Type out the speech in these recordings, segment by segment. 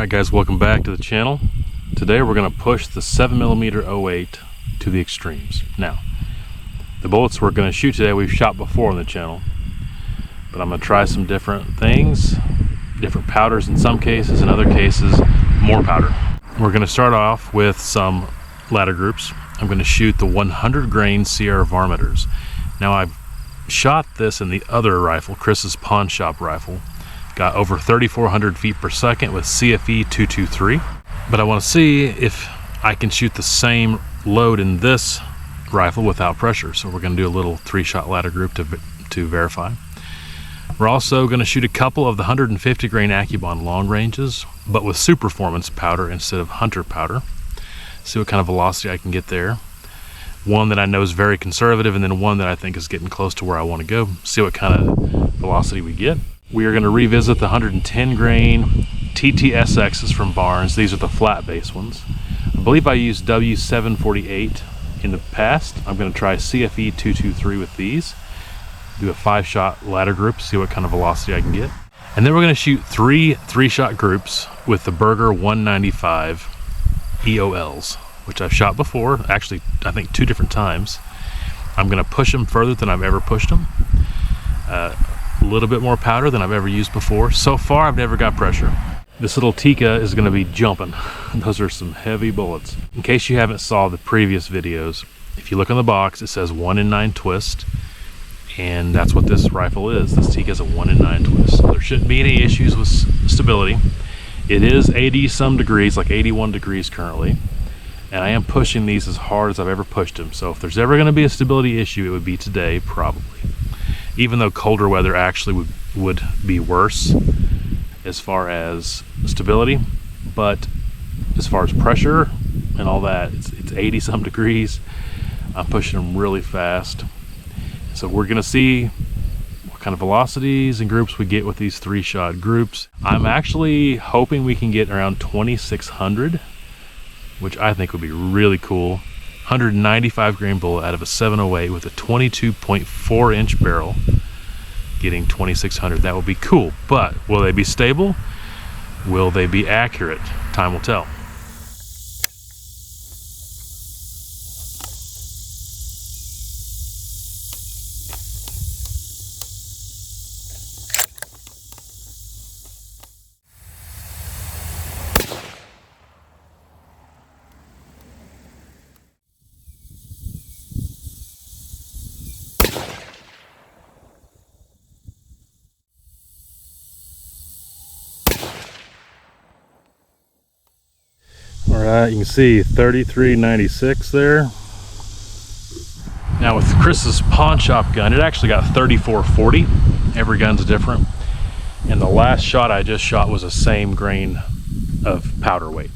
Alright guys, welcome back to the channel. Today we're going to push the 7mm-08 to the extremes. Now, the bullets we're going to shoot today we've shot before on the channel, but I'm going to try some different things, different powders in some cases, in other cases more powder. We're going to start off with some ladder groups. I'm going to shoot the 100 grain Sierra varmints. Now I've shot this in the other rifle, Chris's pawn shop rifle. Got over 3,400 feet per second with CFE 223. But I want to see if I can shoot the same load in this rifle without pressure. So we're going to do a little 3-shot ladder group to verify. We're also going to shoot a couple of the 150 grain AccuBond long ranges, but with Superformance powder instead of Hunter powder. See what kind of velocity I can get there. One that I know is very conservative, and then one that I think is getting close to where I want to go. See what kind of velocity we get. We are going to revisit the 110 grain TTSXs from Barnes. These are the flat base ones. I believe I used W748 in the past. I'm going to try CFE 223 with these. Do a 5-shot ladder group, see what kind of velocity I can get. And then we're going to shoot 3-shot groups with the Berger 195 EOLs, which I've shot before, actually I think 2 different times. I'm going to push them further than I've ever pushed them. A little bit more powder than I've ever used before. So far I've never got pressure. This little Tika is going to be jumping. Those are some heavy bullets. In case you haven't saw the previous videos, if you look on the box it says 1 in 9 twist, and that's what this rifle is. This Tika is a 1 in 9 twist, so there shouldn't be any issues with stability. It is 80 some degrees, like 81 degrees currently, and I am pushing these as hard as I've ever pushed them. So if there's ever going to be a stability issue, it would be today probably. Even though colder weather actually would be worse as far as stability, but as far as pressure and all that, it's 80 some degrees. I'm pushing them really fast. So we're gonna see what kind of velocities and groups we get with these 3-shot groups. I'm actually hoping we can get around 2,600, which I think would be really cool. 195 grain bullet out of a 708 with a 22.4 inch barrel, getting 2,600. That would be cool, but will they be stable? Will they be accurate? Time will tell. Alright, you can see 3396 there. Now with Chris's pawn shop gun, it actually got 3440. Every gun's different. And the last shot I just shot was the same grain of powder weight.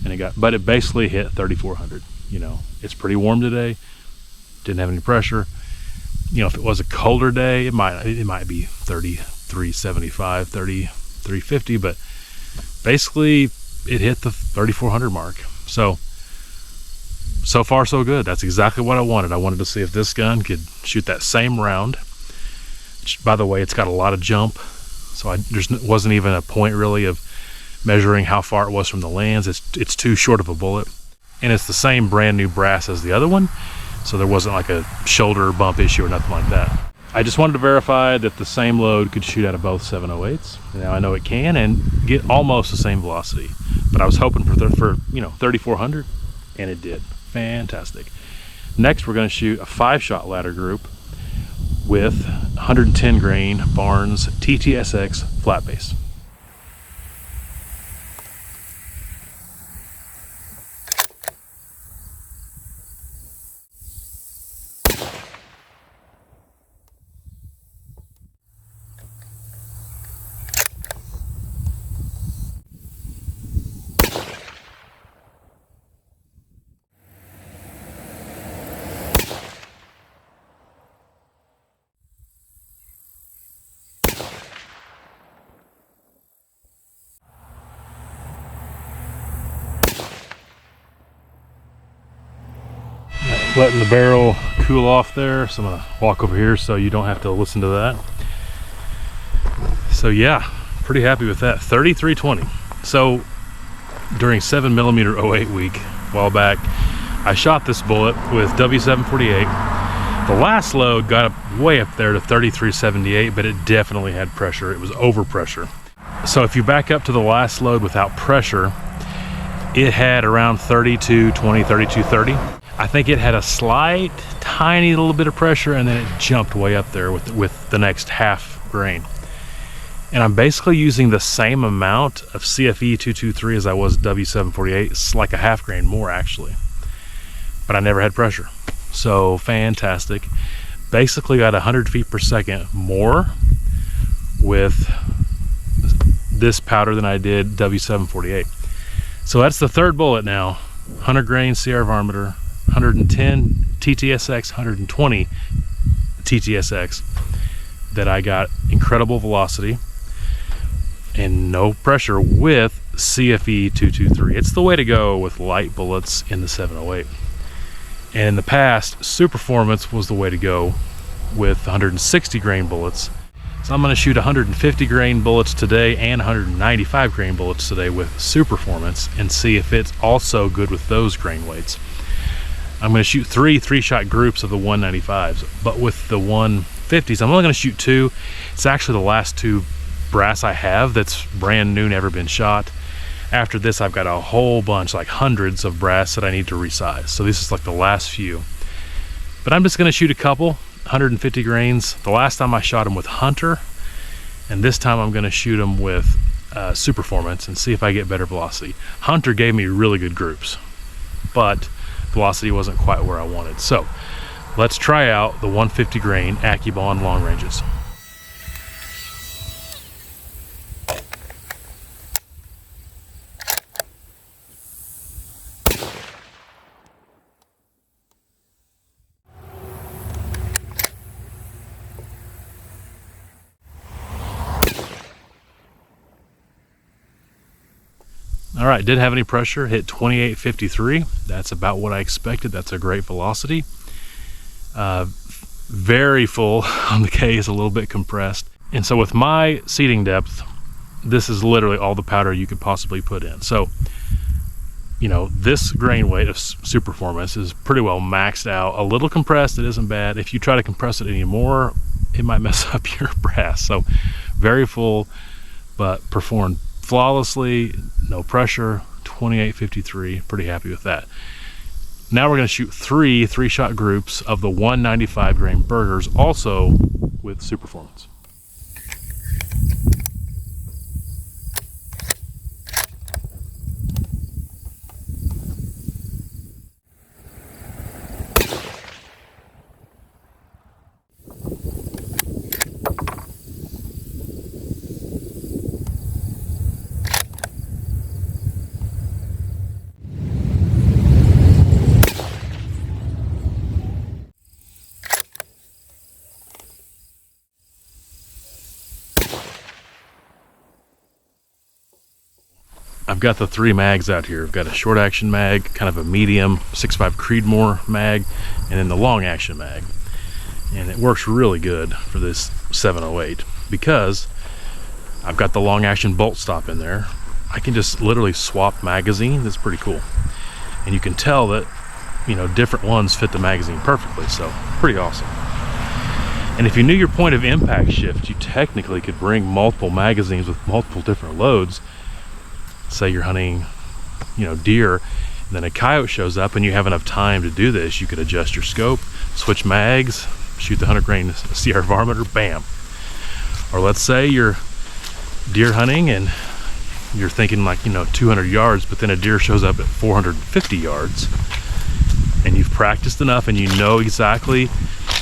And but it basically hit 3,400. You know, it's pretty warm today. Didn't have any pressure. You know, if it was a colder day, it might be 3375, 3350, but basically it hit the 3,400 mark. So far so good. That's exactly what I wanted. I wanted to see if this gun could shoot that same round, which, by the way, it's got a lot of jump, so there wasn't even a point really of measuring how far it was from the lands. It's too short of a bullet, and it's the same brand new brass as the other one, so there wasn't like a shoulder bump issue or nothing like that. I just wanted to verify that the same load could shoot out of both 708s. Now I know it can, and get almost the same velocity, but I was hoping for 3,400, and it did. Fantastic. Next we're going to shoot a 5-shot ladder group with 110 grain Barnes TTSX flat base. Letting the barrel cool off there, so I'm gonna walk over here so you don't have to listen to that. So yeah, pretty happy with that. 3320. So during 7mm-08 week a while back, I shot this bullet with W748. The last load got up way up there to 3378, but it definitely had pressure. It was over pressure. So if you back up to the last load without pressure, it had around 3220, 3230. I think it had a slight, tiny little bit of pressure, and then it jumped way up there with the next half grain. And I'm basically using the same amount of CFE 223 as I was W748. It's like a half grain more actually, but I never had pressure. So fantastic. Basically got 100 feet per second more with this powder than I did W748. So that's the third bullet now. 100 grain CR varmeter, 110 TTSX, 120 TTSX, that I got incredible velocity and no pressure with CFE 223. It's the way to go with light bullets in the 708. And in the past, Superformance was the way to go with 160 grain bullets. So I'm going to shoot 150 grain bullets today and 195 grain bullets today with Superformance and see if it's also good with those grain weights. I'm going to shoot three-shot groups of the 195s, but with the 150s, I'm only going to shoot 2. It's actually the last 2 brass I have that's brand new, never been shot. After this, I've got a whole bunch, like hundreds of brass that I need to resize. So this is like the last few. But I'm just going to shoot a couple, 150 grains. The last time I shot them with Hunter, and this time I'm going to shoot them with Superformance and see if I get better velocity. Hunter gave me really good groups, but velocity wasn't quite where I wanted. So let's try out the 150 grain AccuBond long ranges. All right, didn't have any pressure, hit 2853. That's about what I expected. That's a great velocity. Very full on the case, a little bit compressed. And so with my seating depth, this is literally all the powder you could possibly put in. So, you know, this grain weight of Superformance is pretty well maxed out. A little compressed, it isn't bad. If you try to compress it anymore, it might mess up your brass. So very full, but performed flawlessly, no pressure, 2853, pretty happy with that. Now we're going to shoot three-shot groups of the 195 grain burgers, also with Superformance. I've got the 3 mags out here. I've got a short action mag, kind of a medium 6.5 Creedmoor mag, and then the long action mag. And it works really good for this 708 because I've got the long action bolt stop in there. I can just literally swap magazine. That's pretty cool. And you can tell that, you know, different ones fit the magazine perfectly. So pretty awesome. And if you knew your point of impact shift, you technically could bring multiple magazines with multiple different loads. Say you're hunting, you know, deer, and then a coyote shows up and you have enough time to do this, you could adjust your scope, switch mags, shoot the 100 grain CR varmeter, bam. Or let's say you're deer hunting and you're thinking like, you know, 200 yards, but then a deer shows up at 450 yards and you've practiced enough and you know exactly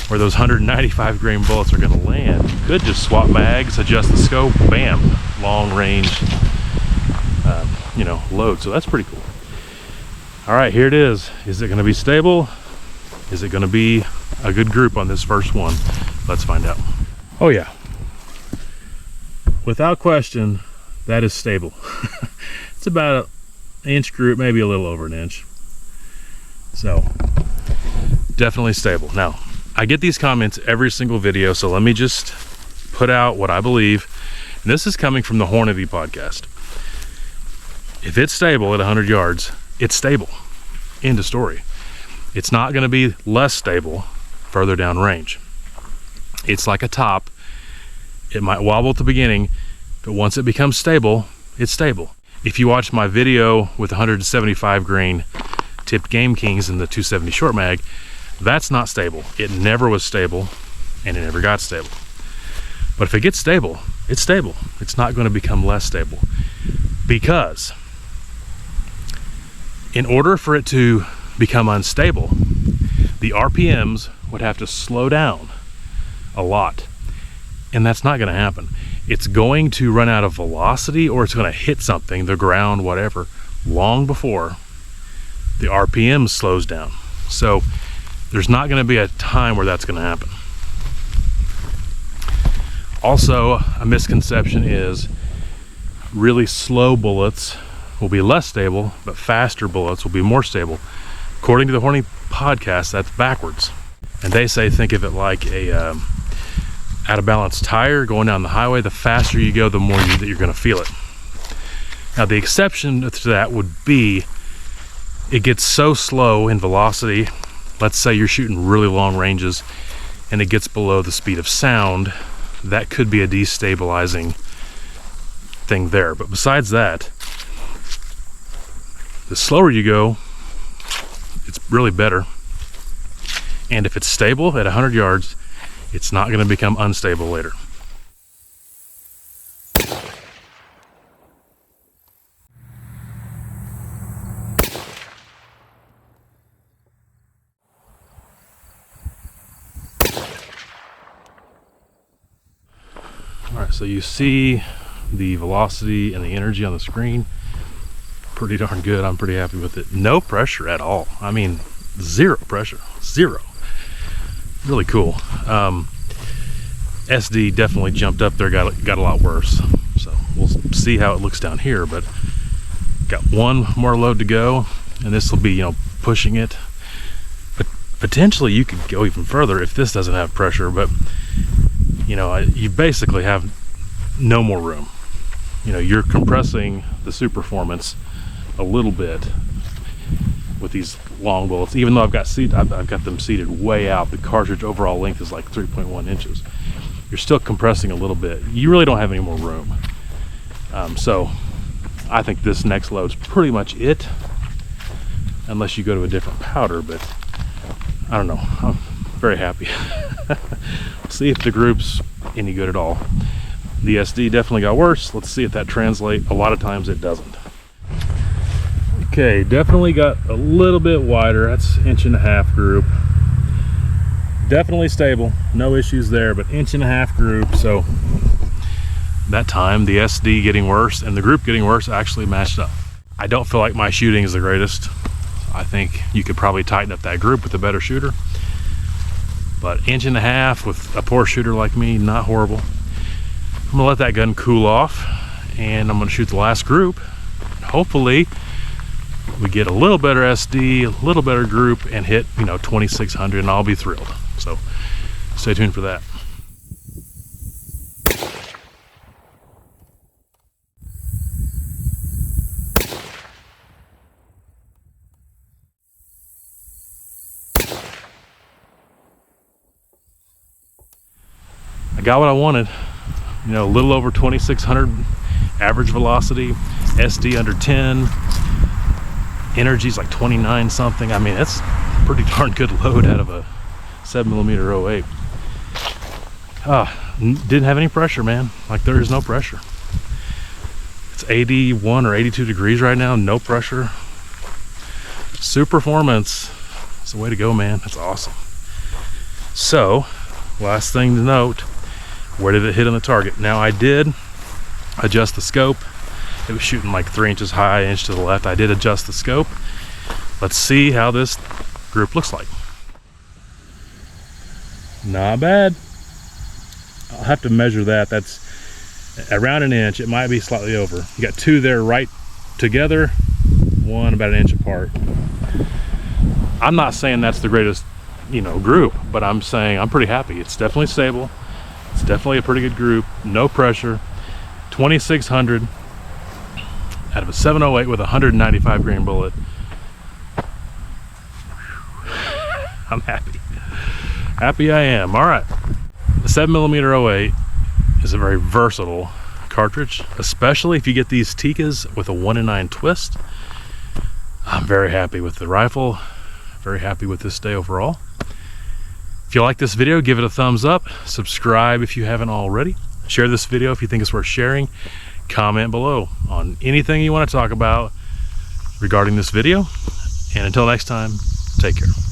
where those 195 grain bullets are going to land. You could just swap mags, adjust the scope, bam, long range, you know, load. So that's pretty cool. All right, here it is. Is it going to be stable? Is it going to be a good group on this first one? Let's find out. Oh yeah, without question, that is stable. It's about an inch group, maybe a little over an inch. So definitely stable. Now I get these comments every single video, so let me just put out what I believe. And this is coming from the Hornady podcast. If it's stable at 100 yards, it's stable. End of story. It's not going to be less stable further down range. It's like a top. It might wobble at the beginning, but once it becomes stable, it's stable. If you watch my video with 175 grain tipped Game Kings and the 270 short mag, that's not stable. It never was stable, and it never got stable. But if it gets stable, it's stable. It's not going to become less stable, because in order for it to become unstable, the RPMs would have to slow down a lot, and that's not going to happen. It's going to run out of velocity, or it's going to hit something, the ground, whatever, long before the RPM slows down. So there's not going to be a time where that's going to happen. Also, a misconception is really slow bullets will be less stable, but faster bullets will be more stable. According to the Horny podcast, that's backwards. And they say, think of it like a out of balance tire going down the highway. The faster you go, the more that you're going to feel it. Now, the exception to that would be it gets so slow in velocity. Let's say you're shooting really long ranges and it gets below the speed of sound. That could be a destabilizing thing there. But besides that, the slower you go, it's really better. And if it's stable at 100 yards, it's not going to become unstable later. All right, so you see the velocity and the energy on the screen. Pretty darn good. I'm pretty happy with it. No pressure at all. I mean, zero pressure. Zero. Really cool. SD definitely jumped up there, got a lot worse. So we'll see how it looks down here, but got one more load to go, and this will be, you know, pushing it. But potentially you could go even further if this doesn't have pressure, but you know, you basically have no more room. You know, you're compressing the Superformance a little bit with these long bullets. Even though I've got them seated way out, the cartridge overall length is like 3.1 inches. You're still compressing a little bit. You really don't have any more room. So I think this next load's pretty much it, unless you go to a different powder, but I don't know. I'm very happy. See if the group's any good at all. The SD definitely got worse. Let's see if that translates. A lot of times it doesn't. Okay, definitely got a little bit wider. That's 1.5 inch group. Definitely stable, no issues there, but 1.5 inch group. So that time the SD getting worse and the group getting worse actually matched up. I don't feel like my shooting is the greatest. I think you could probably tighten up that group with a better shooter, but 1.5 inch with a poor shooter like me, not horrible. I'm gonna let that gun cool off, and I'm gonna shoot the last group. Hopefully we get a little better SD, a little better group, and hit, you know, 2600, and I'll be thrilled. So stay tuned for that. I got what I wanted. You know, a little over 2600 average velocity, SD under 10, energy's like 29 something. I mean, that's a pretty darn good load out of a 7mm-08. Didn't have any pressure, man. Like, there is no pressure. It's 81 or 82 degrees right now, no pressure. Superformance, it's the way to go, man. That's awesome. So, last thing to note, where did it hit on the target? Now, I did adjust the scope. It was shooting like 3 inches high, inch to the left. I did adjust the scope. Let's see how this group looks like. Not bad. I'll have to measure that. That's around 1 inch. It might be slightly over. You got two there right together, one about 1 inch apart. I'm not saying that's the greatest, you know, group, but I'm saying I'm pretty happy. It's definitely stable. It's definitely a pretty good group. No pressure. 2600. out of a 708 with a 195 grain bullet. I'm happy. Happy I am. All right. The 7mm-08 is a very versatile cartridge, especially if you get these Tikas with a 1-in-9 twist. I'm very happy with the rifle. Very happy with this day overall. If you like this video, give it a thumbs up. Subscribe if you haven't already. Share this video if you think it's worth sharing. Comment below on anything you want to talk about regarding this video. And until next time, take care.